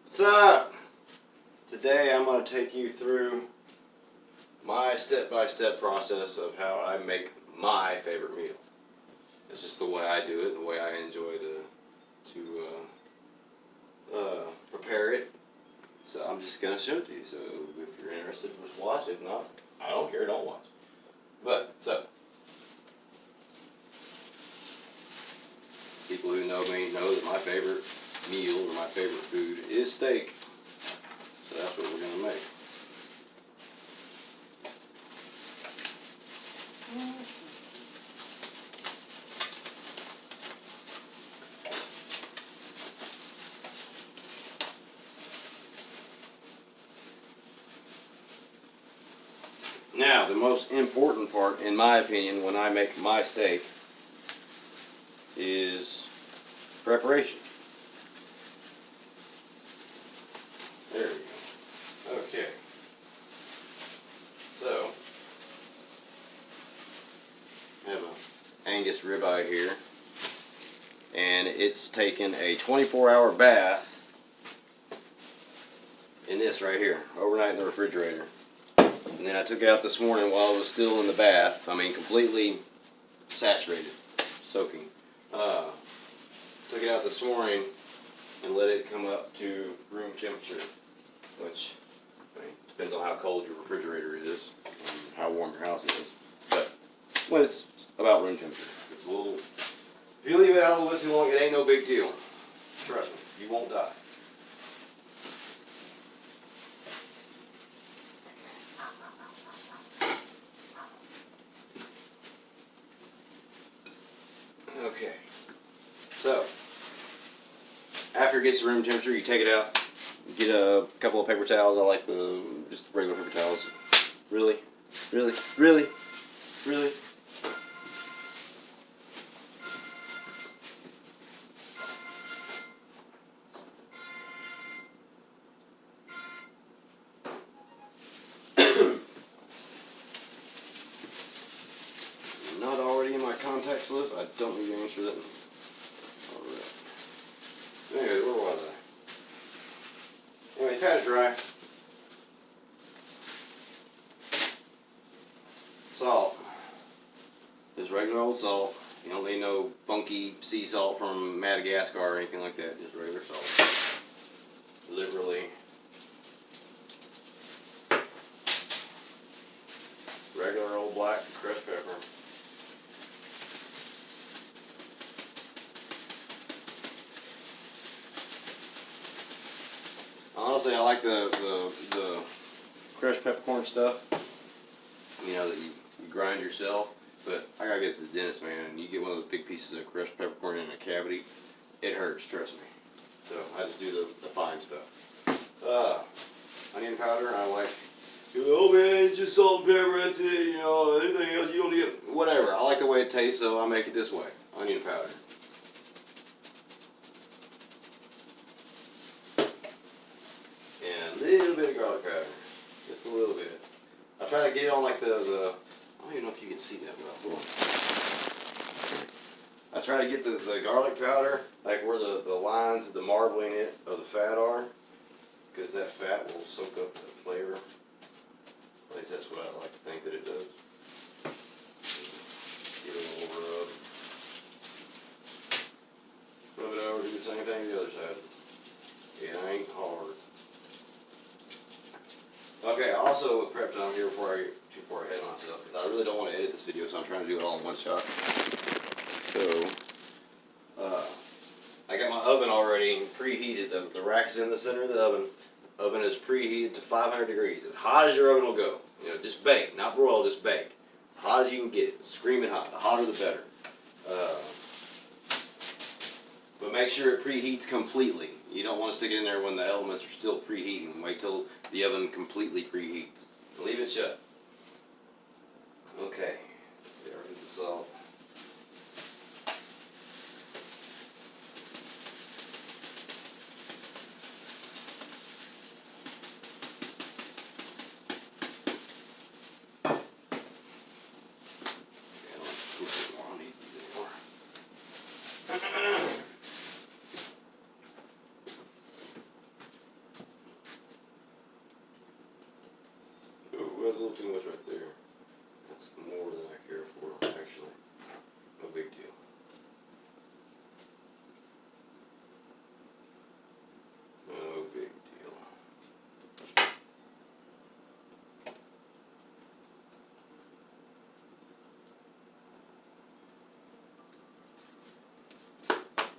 What's up? Today I'm going to take you through my step-by-step process of how I make my favorite meal. It's just the way I do it, the way I enjoy to prepare it. So I'm just going to show it to you. So if you're interested, just watch. If not, I don't care, don't watch. So, people who know me know that my favorite meal or my favorite food is steak. So that's what we're going to make. Now, the most important part, in my opinion, when I make my steak is preparation. There we go. Okay. So, I have an Angus ribeye here, and it's taken a 24-hour bath in this right here, overnight in the refrigerator. And then I took it out this morning while it was still in the bath. I mean, completely saturated, soaking. Took it out this morning and let it come up to room temperature, which, I mean, depends on how cold your refrigerator is and how warm your house is. But when it's about room temperature, it's a little. If you leave it out a little bit too long, it ain't no big deal. Trust me, you won't die. Okay, so after it gets to room temperature, you take it out, get a couple of paper towels. I like just regular paper towels. Really? Not already in my contacts list. I don't need to answer that. Alright. Anyway, where was I? Anyway, kind of dry. Salt. Just regular old salt. You don't need no funky sea salt from Madagascar or anything like that. Just regular salt. Liberally. Regular old black crushed pepper. Honestly, I like the crushed peppercorn stuff, you know, that you grind yourself. But I gotta get to the dentist, man, and you get one of those big pieces of crushed peppercorn in a cavity, it hurts, trust me. So I just do the fine stuff. Onion powder, I like, oh man, it's just salt and pepper, that's it, you know, anything else you don't need, whatever. I like the way it tastes, so I make it this way, onion powder. A little bit of garlic powder, just a little bit. I try to get it on like I don't even know if you can see that well. Hold on. I try to get the garlic powder like where the lines, the marbling of the fat are, because that fat will soak up the flavor. At least that's what I like to think that it does. Get it a little rub. Rub it over, do the same thing to the other side. It ain't hard. Okay, also prepped on here before I get too far ahead of myself, because I really don't want to edit this video, so I'm trying to do it all in one shot. So, I got my oven already preheated. The rack's in the center of the oven. Oven is preheated to 500 degrees, as hot as your oven will go. You know, just bake, not broil, just bake. As hot as you can get it, screaming hot. The hotter the better. But make sure it preheats completely. You don't want to stick it in there when the elements are still preheating. Wait till the oven completely preheats. Leave it shut. Okay. Let's see, I'll get the salt. was a little too much right there. That's more than I care for, actually. No big deal. No big deal.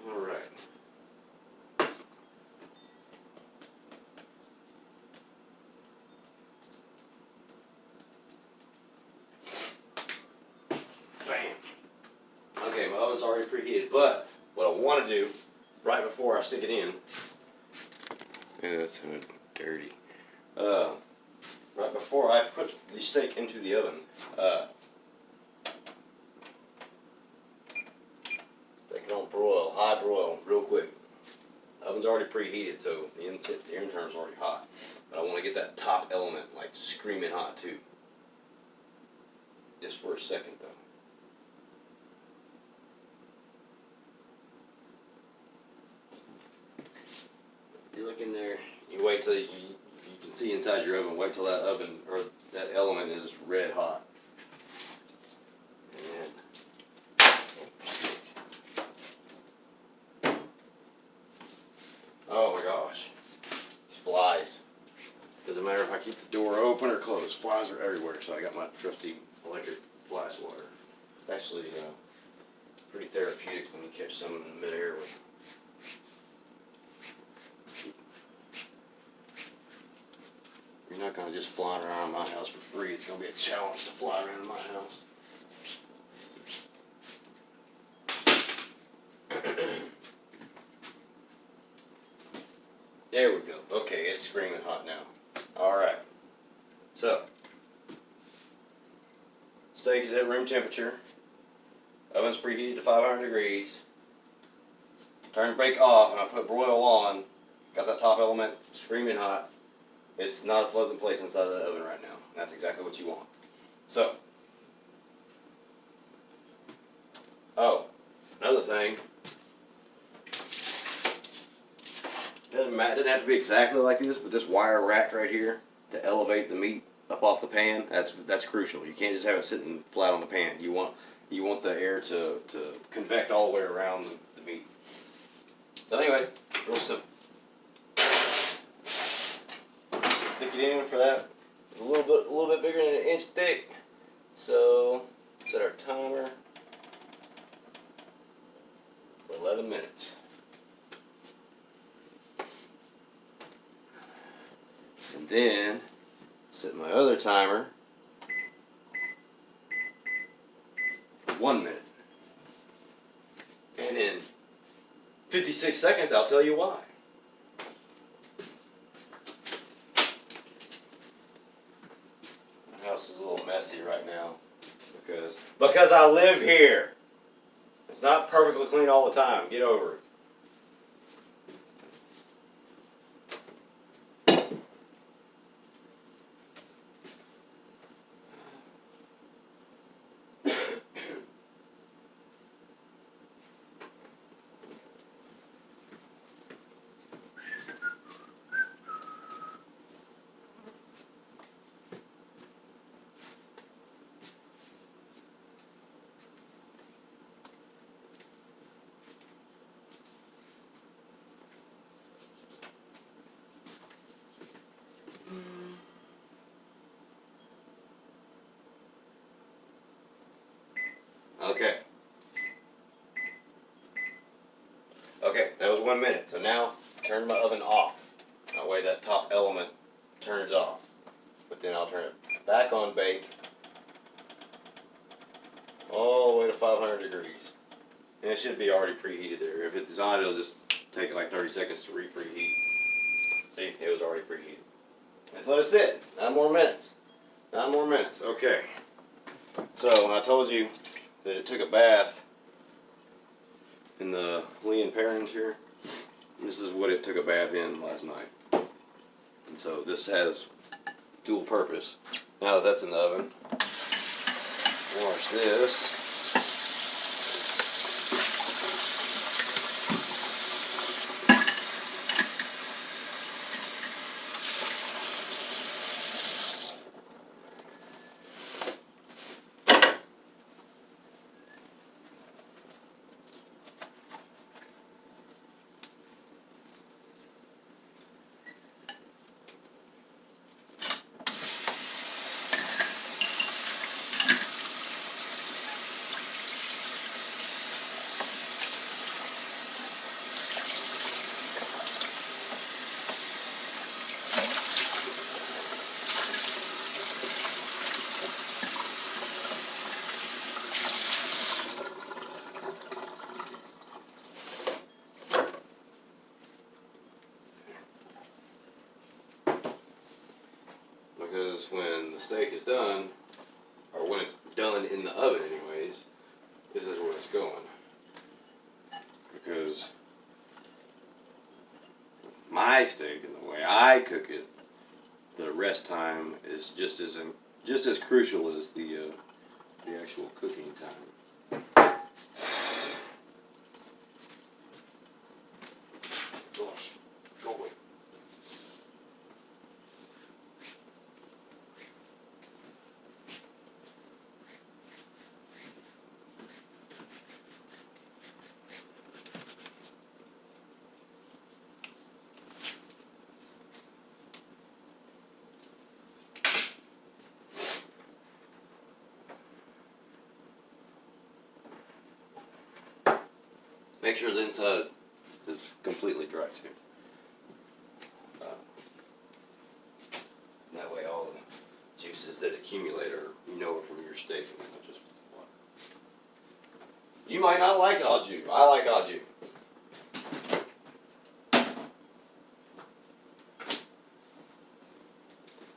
All right. Okay, my oven's already preheated, but what I want to do right before I stick it in, yeah, that's kind of dirty. Right before I put the steak into the oven, stick it on broil, high broil, real quick. The oven's already preheated, so the end term's already hot. But I want to get that top element like screaming hot too. Just for a second though. You look in there, you wait till if you can see inside your oven, wait till that oven or that element is red hot. And oh my gosh, these flies. Doesn't matter if I keep the door open or closed, flies are everywhere. So I got my trusty electric fly swatter. It's actually pretty therapeutic when you catch some in midair with. You're not going to just fly around my house for free. It's going to be a challenge to fly around my house. There we go. Okay, it's screaming hot now. Alright. So, steak is at room temperature. Oven's preheated to 500 degrees. Turn the bake off and I put broil on. Got that top element screaming hot. It's not a pleasant place inside of the oven right now. That's exactly what you want. So, oh, another thing. Doesn't have to be exactly like this, but this wire rack right here to elevate the meat up off the pan. That's crucial. You can't just have it sitting flat on the pan. You want the air to convect all the way around the meat. So, anyways, real simple. Stick it in for that. A little bit bigger than an inch thick. So set our timer for 11 minutes. And then set my other timer for 1 minute. And in 56 seconds, I'll tell you why. My house is a little messy right now because I live here. It's not perfectly clean all the time. Get over it. Okay. Okay, that was 1 minute. So now turn my oven off. That way that top element turns off. But then I'll turn it back on bake all the way to 500 degrees. And it should be already preheated there. If it's not, it'll just take like 30 seconds to preheat. See, it was already preheated. Let's let it sit. 9 more minutes. 9 more minutes. Okay. So I told you that it took a bath in the Lee & Perrins here. This is what it took a bath in last night. And so this has dual purpose. Now that that's in the oven, wash this. because when the steak is done, or when it's done in the oven anyways, this is where it's going. Because my steak and the way I cook it, the rest time is just as crucial as the actual cooking time. Gosh, go away. Make sure the inside is completely dry too. That way all the juices that accumulate are, from your steak and not just water. You might not like au jus. I like au jus.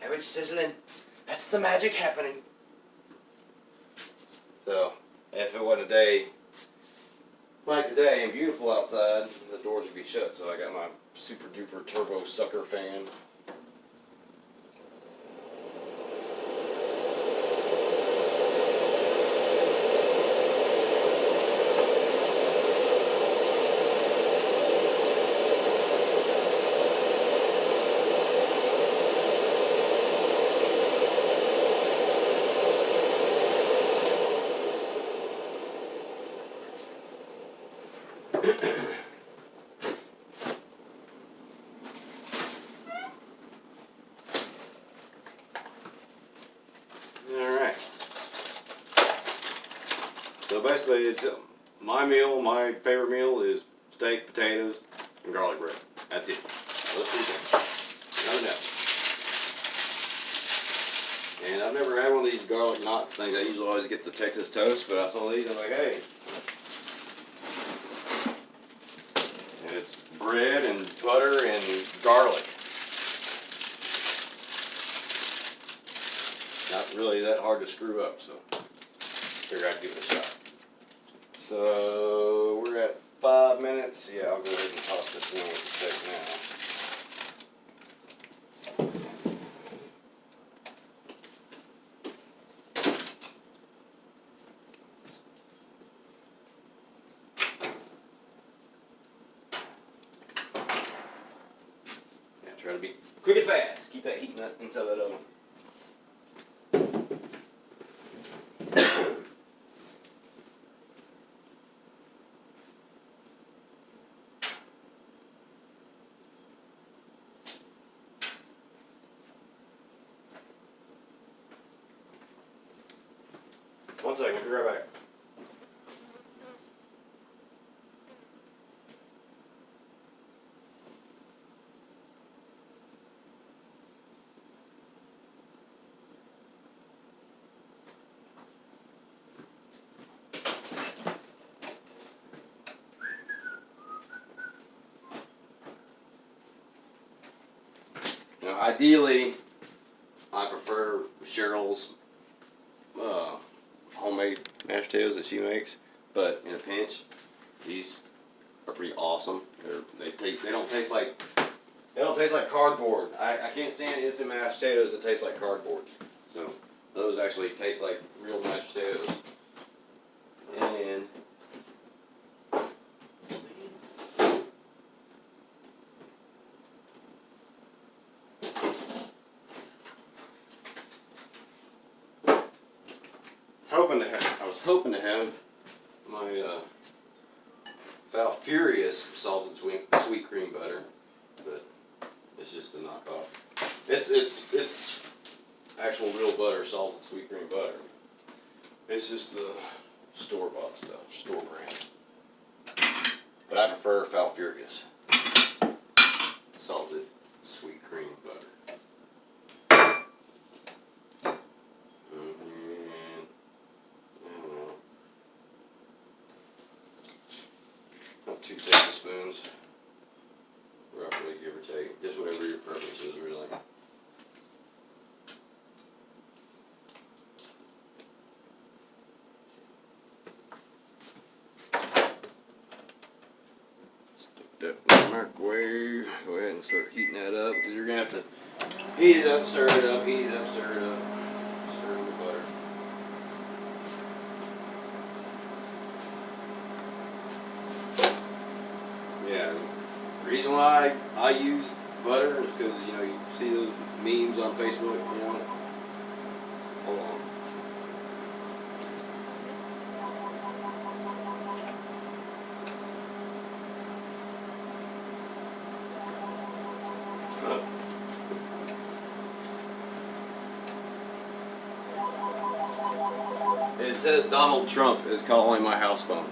Now it's sizzling. That's the magic happening. So, if it wasn't a day like today and beautiful outside, the doors would be shut. So I got my super duper turbo sucker fan. Alright. So basically, it's my meal, my favorite meal is steak, potatoes, and garlic bread. That's it. Those three things. Nothing else. And I've never had one of these garlic knots things. I usually always get the Texas toast, but I saw these and I'm like, hey. And it's bread and butter and garlic. Not really that hard to screw up, so figure I'd give it a shot. So we're at 5 minutes. Yeah, I'll go ahead and toss this in with the steak now. Yeah, try to be quick and fast. Keep that heat inside that oven. One second, I'll be right back. Now, ideally, I prefer Cheryl's homemade mashed potatoes that she makes, but in a pinch, these are pretty awesome. They don't taste like cardboard. I can't stand instant mashed potatoes that taste like cardboard. So those actually taste like real mashed potatoes. And I was hoping to have my Val Furious salted sweet cream butter, but it's just the knockoff. It's actual real butter, salted sweet cream butter. It's just the store-bought stuff, store brand. But I prefer Val Furious salted sweet cream butter. About 2 tablespoons, roughly, give or take. Just whatever your preference is, really. microwave. Go ahead and start heating that up because you're gonna have to heat it up, stir it up, heat it up, stir it up, stir in the butter. Yeah, the reason why I use butter is because you see those memes on Facebook. Hold on. It says Donald Trump is calling my house phone.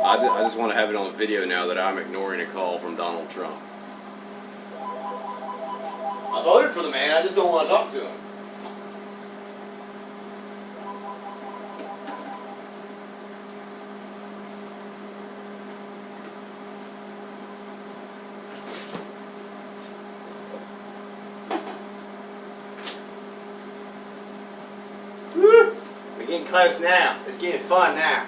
I just want to have it on video now that I'm ignoring a call from Donald Trump. I voted for the man, I just don't want to talk to him. Woo! We're getting close now. It's getting fun now.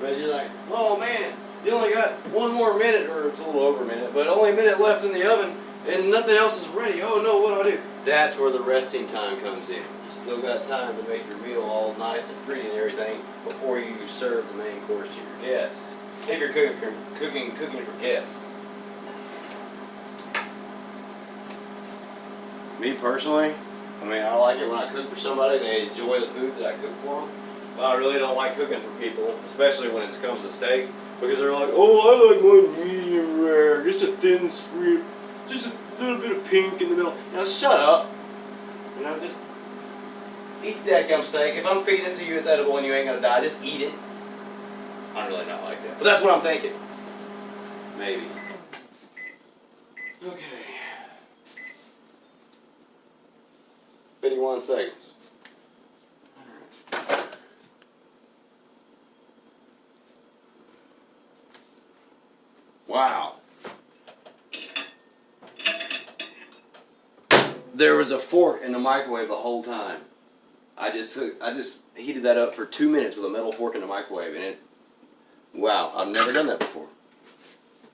But you're like, oh man, you only got one more minute, or it's a little over a minute, but only a minute left in the oven and nothing else is ready. Oh no, what do I do? That's where the resting time comes in. You still got time to make your meal all nice and pretty and everything before you serve the main course to your guests. If you're cooking for guests. Me personally, I like it when I cook for somebody, they enjoy the food that I cook for them. But I really don't like cooking for people, especially when it comes to steak, because they're like, oh, I like mine medium rare, just a thin strip, just a little bit of pink in the middle. Shut up. Just eat that gum steak. If I'm feeding it to you, it's edible and you ain't gonna die. Just eat it. I'm really not like that, but that's what I'm thinking. Maybe. Okay. 51 seconds. Wow. There was a fork in the microwave the whole time. I just heated that up for 2 minutes with a metal fork in the microwave, and wow, I've never done that before.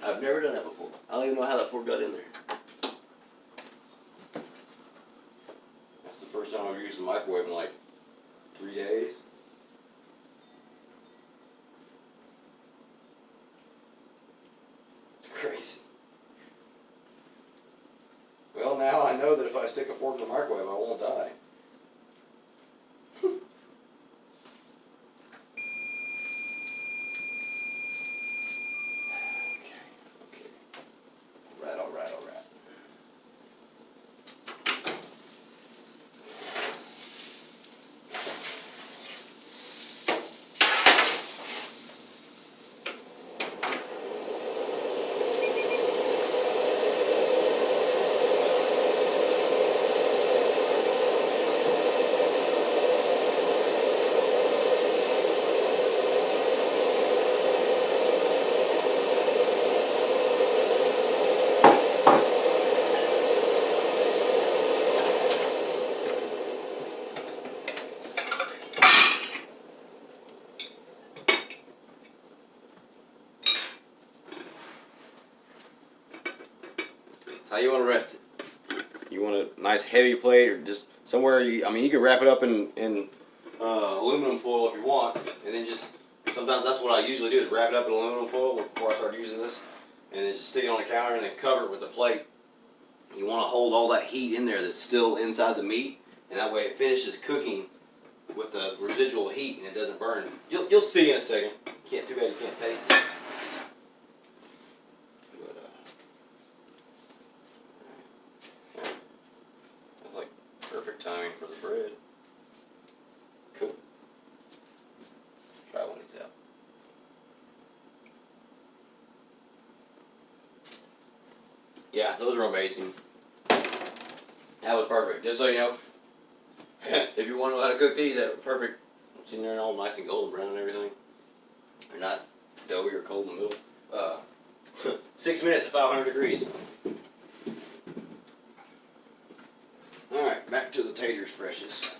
I've never done that before. I don't even know how that fork got in there. That's the first time I've used the microwave in like 3 days. Crazy. Well, now I know that if I stick a fork in the microwave, I won't die. Okay. All right. That's how you want to rest it. You want a nice heavy plate, or just somewhere you can wrap it up in aluminum foil if you want, and then sometimes that's what I usually do, is wrap it up in aluminum foil before I start using this, and then just stick it on the counter and then cover it with the plate. You want to hold all that heat in there that's still inside the meat, and that way it finishes cooking with the residual heat and it doesn't burn. You'll see in a second. Too bad you can't taste it. That's like perfect timing for the bread. Cool. Try one of these out. Yeah, those are amazing. That was perfect. Just so you know, if you want to know how to cook these, that were perfect. It's in there all nice and golden brown and everything. They're not doughy or cold in the middle. 6 minutes at 500 degrees. Alright, back to the taters, precious.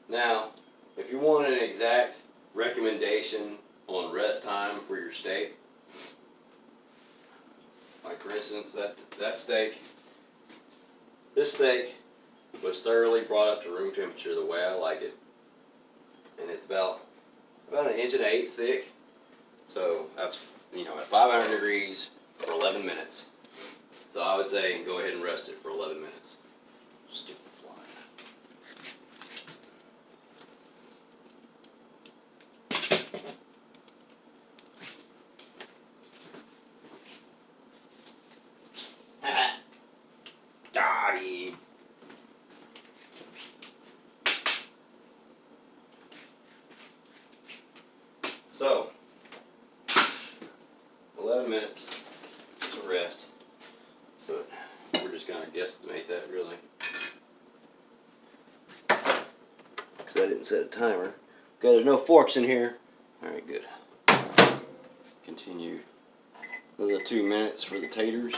Now, if you want an exact recommendation on rest time for your steak, like for instance that steak, this steak was thoroughly brought up to room temperature the way I like it, and it's about an inch and an eighth thick. So that's, at 500 degrees for 11 minutes. So I would say go ahead and rest it for 11 minutes. Stupid fly. Die. So, 11 minutes to rest, but we're just going to guesstimate that really, because I didn't set a timer. Okay, there's no forks in here. Alright, good. Continue. Another 2 minutes for the taters.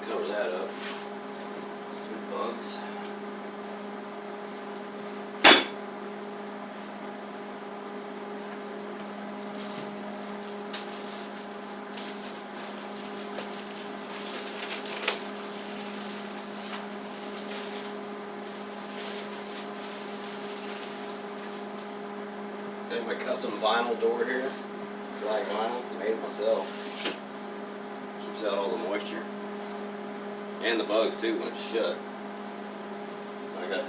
Cover that up. Some bugs. Got my custom vinyl door here. Black vinyl. Made it myself. Keeps out all the moisture. And the bugs too when it's shut. I got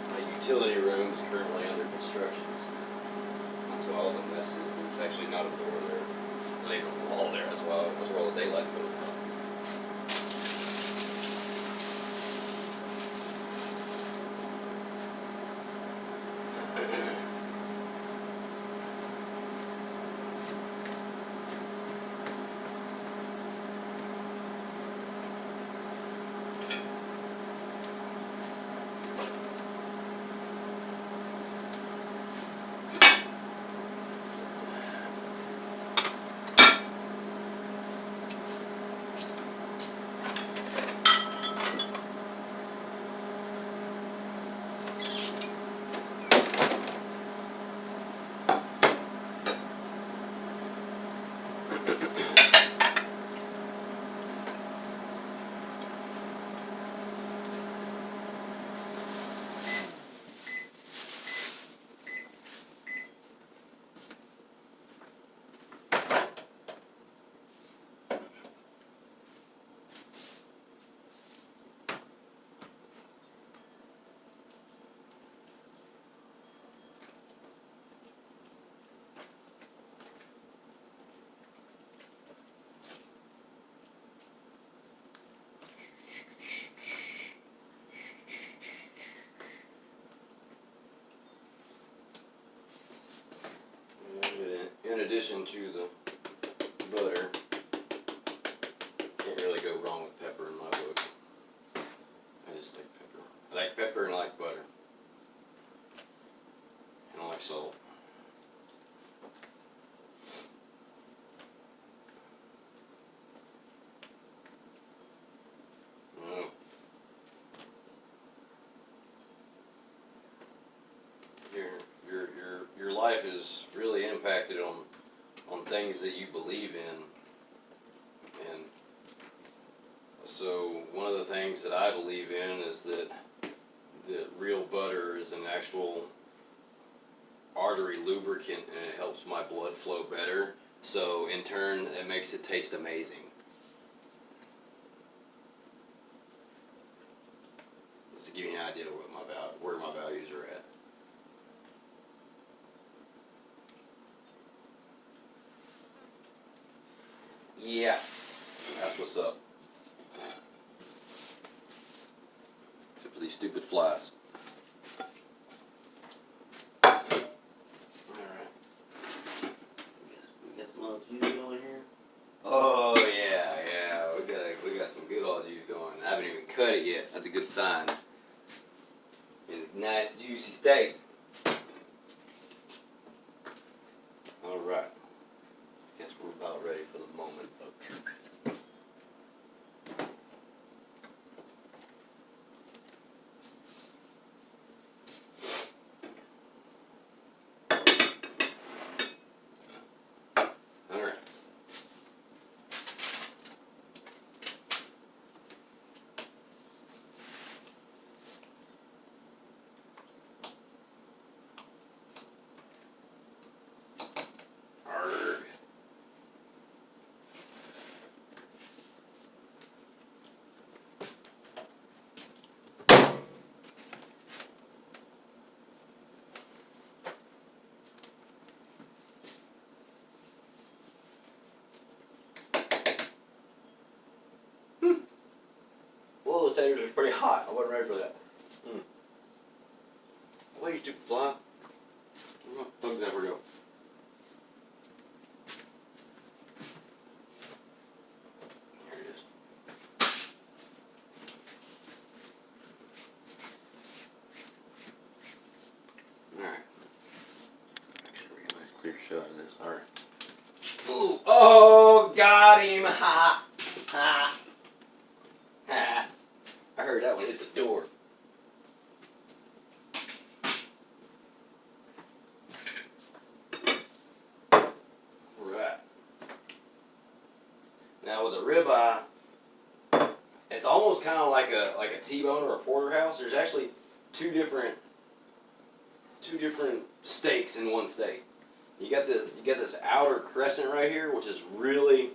my utility room is currently under construction. That's why all the mess is. There's actually not a door there. Not even a wall there. That's where all the daylight's coming from. In addition to the butter, can't really go wrong with pepper in my book. I just like pepper. I like pepper and I like butter. And I like salt. Your life is really impacted on things that you believe in, and so one of the things that I believe in is that real butter is an actual artery lubricant, and it helps my blood flow better. So in turn, it makes it taste amazing. Just to give you an idea of where my values are at. Yeah, that's what's up. Except for these stupid flies. Alright. We got some other juice on here. steak yet. That's a good sign. And nice juicy steak. Alright. I guess we're about ready for the moment of truth. Alright. Well, those taters are pretty hot. I wasn't ready for that. Well, you stupid fly. Look, never go. Here it is. Alright. Make sure we get a nice clear shot of this. Alright. Ooh. Oh, got him. Ha. Ha. Ha. I heard that one hit the door. Right. Now with a ribeye, it's almost kind of like a T-bone or a porterhouse. There's actually two different steaks in one steak. You got this outer crescent right here, which is really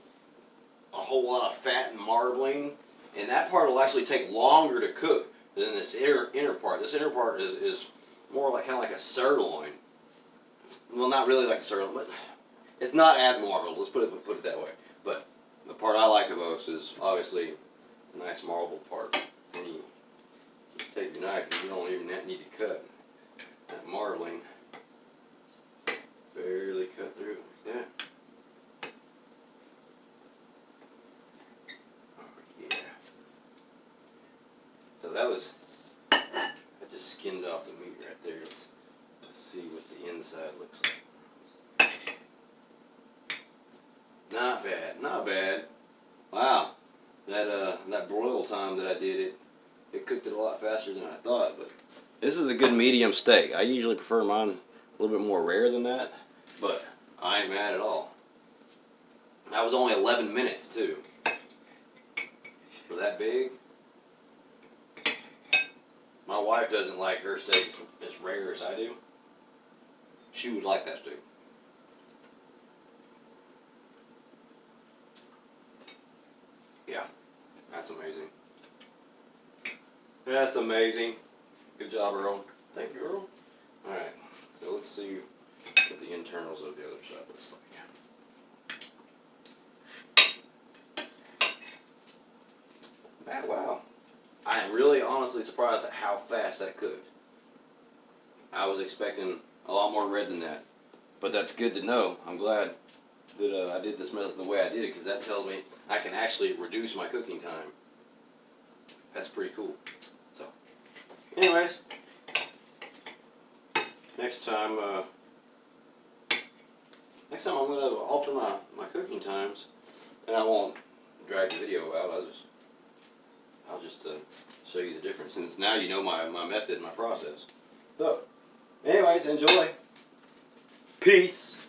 a whole lot of fat and marbling, and that part will actually take longer to cook than this inner part. This inner part is more like kind of like a sirloin. Well, not really like a sirloin, but it's not as marbled. Let's put it that way. But the part I like the most is obviously the nice marbled part. And you just take your knife and you don't even need to cut. That marbling barely cut through like that. So that was, I just skinned off the meat right there. Let's see what the inside looks like. Not bad, not bad. Wow, that broil time that I did, it cooked it a lot faster than I thought. But this is a good medium steak. I usually prefer mine a little bit more rare than that, but I ain't mad at all. That was only 11 minutes too. For that big. My wife doesn't like her steaks as rare as I do. She would like that steak. Yeah, that's amazing. That's amazing. Good job, Earl. Thank you, Earl. Alright, so let's see what the internals of the other side looks like. Ah, wow. I am really honestly surprised at how fast that cooked. I was expecting a lot more red than that. But that's good to know. I'm glad that I did this method the way I did it, because that tells me I can actually reduce my cooking time. That's pretty cool. So, anyways, next time I'm going to alter my cooking times, and I won't drag the video out. I'll just show you the difference, since now you know my method, my process. So, anyways, enjoy. Peace.